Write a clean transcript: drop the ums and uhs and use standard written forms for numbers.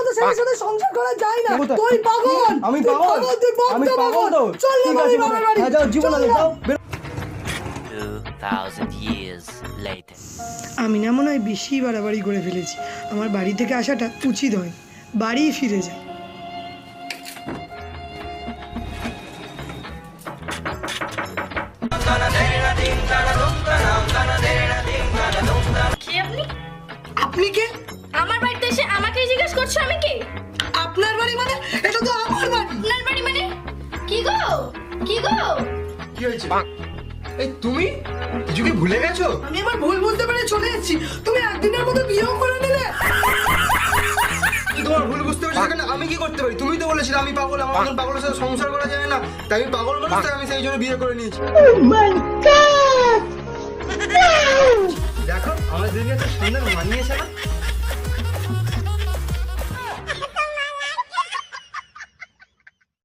মতো ছেলের সাথে সংসার করা যায় না। তুই পাগল, আমি পাগল, আমি পাগল তো। চল না ঠিক আছে, বাবার বাড়ি। হ্যাঁ যাও, জীবন আছে, যাও। 2000 years later. আমি না মনে হয় বেশি বাড়াবাড়ি করে ফেলেছি। আমার বাড়ি থেকে আসাটা উচিত হয়, বাড়ি ফিরে যাই। কে আপনি? আপনি কে? আমার বাড়িতে এসে আমাকেই জিজ্ঞেস করছো আমি কে? আপনার বাড়ি মানে? এটা তো আমার বাড়ি। আপনার বাড়ি মানে? কি গো কি গো? কি হয়েছে? এই তুমি কিছু কি ভুলে গেছো? আমি আমার ভুল বুঝতে পেরে চলে যাচ্ছি। তুমি একদিনের মতো বিয়েও করে নিলে। কি তোমার ভুল বুঝতে পারছো কেন? আমি কি করতে পারি? তুমি তো বলেছিলে আমি পাগল, আমার মতন পাগলের সাথে সংসার করা যায় না, তাই আমি পাগল মানুষ, তাই আমি সেই জন্য বিয়ে করে নিয়েছি। দেখো আমার দিদি একটা সুন্দর মানিয়েছে না?